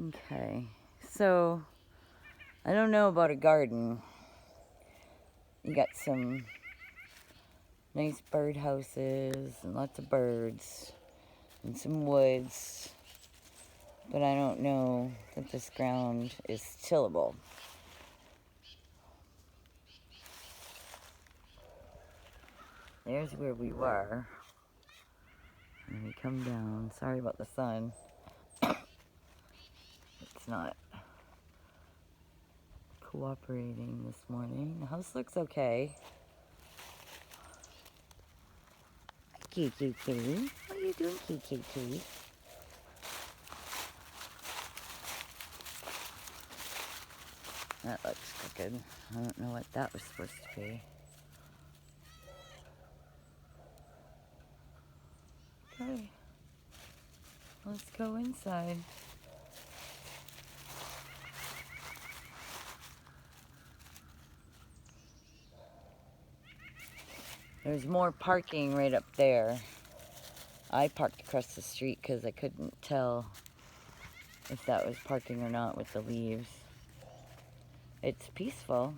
Okay, so I don't know about a garden. You got some nice bird houses and lots of birds and some woods, but I don't know that this ground is tillable. There's where we were. And we come down. Sorry about the sun. It's not cooperating this morning. The house looks okay. Kiki. What are you doing, Kiki? That looks crooked. I don't know what that was supposed to be. Okay. Let's go inside. There's more parking right up there. I parked across the street because I couldn't tell if that was parking or not with the leaves. It's peaceful.